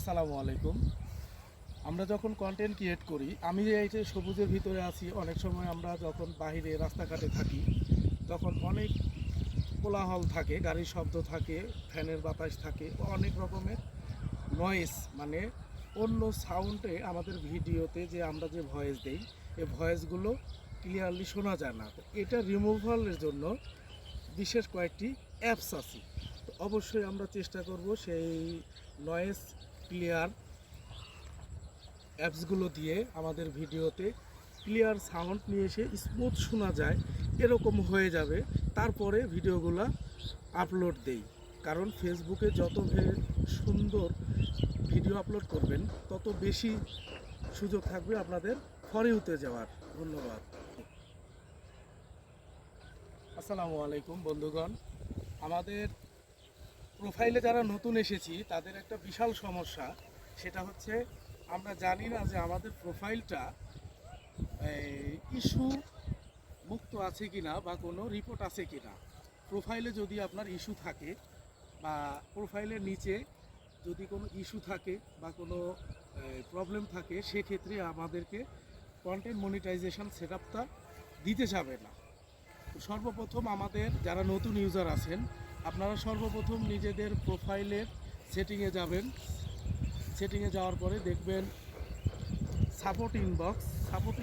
আসসালামু আলাইকুম। আমরা যখন কন্টেন্ট ক্রিয়েট করি, আমি এই যে সবুজের ভিতরে আছি, অনেক সময় আমরা যখন বাইরে রাস্তাঘাটে থাকি তখন অনেক কোলাহল থাকে, গাড়ির শব্দ থাকে, ফ্যানের বাতাস থাকে, অনেক রকমের নয়েজ, মানে অন্য সাউন্ডে আমাদের ভিডিওতে যে আমরা যে ভয়েস দেই, এই ভয়েসগুলো ক্লিয়ারলি শোনা যায় না। তো এটা রিমুভালের জন্য বিশেষ কয়েকটি অ্যাপস আছে। তো অবশ্যই আমরা চেষ্টা করব সেই নয়েজ ক্লিয়ার অ্যাপসগুলো দিয়ে আমাদের ভিডিওতে ক্লিয়ার সাউন্ড নিয়ে এসে স্মুথ শোনা যায় এরকম হয়ে যাবে। তারপরে ভিডিওগুলো আপলোড দেই, কারণ ফেসবুকে যত সুন্দর ভিডিও আপলোড করবেন তত বেশি সুযোগ থাকবে আপনাদের ফর ইউতে যাওয়ার। ধন্যবাদ। আসসালামু আলাইকুম বন্ধুগণ। আমাদের প্রোফাইলে যারা নতুন এসেছি তাদের একটা বিশাল সমস্যা, সেটা হচ্ছে আমরা জানি না যে আমাদের প্রোফাইলটা ইস্যু মুক্ত আছে কিনা বা কোনো রিপোর্ট আছে কিনা। প্রোফাইলে যদি আপনার ইস্যু থাকে বা প্রোফাইলের নিচে যদি কোনো ইস্যু থাকে বা কোনো প্রবলেম থাকে, সেক্ষেত্রে আমাদেরকে কন্টেন্ট মনিটাইজেশন সেটআপটা দিতে যাবে না। তো সর্বপ্রথম আমাদের যারা নতুন ইউজার আছেন, আপনারা সর্বপ্রথম নিজেদের প্রোফাইলের সেটিংয়ে যাবেন। সেটিংয়ে যাওয়ার পরে দেখবেন সাপোর্ট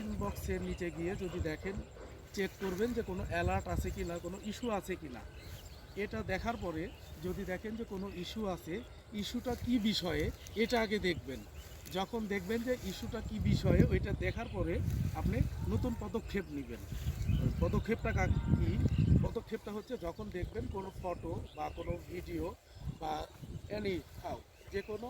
ইনবক্সের নিচে গিয়ে যদি দেখেন, চেক করবেন যে কোনো অ্যালার্ট আছে কি না, কোনো ইস্যু আছে কি না। এটা দেখার পরে যদি দেখেন যে কোনো ইস্যু আছে, ইস্যুটা কি বিষয়ে এটা আগে দেখবেন। যখন দেখবেন যে ইস্যুটা কি বিষয়ে, ওইটা দেখার পরে আপনি নতুন পদক্ষেপ নেবেন। পদক্ষেপটা কি? পদক্ষেপটা হচ্ছে যখন দেখবেন কোনো ফটো বা কোনো ভিডিও বা এনি হাউ যে কোনো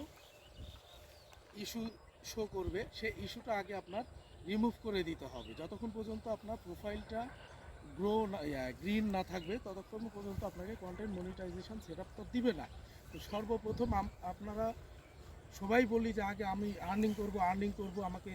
ইস্যু শো করবে, সেই ইস্যুটা আগে আপনার রিমুভ করে দিতে হবে। যতক্ষণ পর্যন্ত আপনার প্রোফাইলটা গ্রিন না থাকবে ততক্ষণ পর্যন্ত আপনাকে কন্টেন্ট মনিটাইজেশন সেটআপ তো দিবে না। তো সর্বপ্রথম আপনারা সবাই বলি যে আগে আমি আর্নিং করব, আমাকে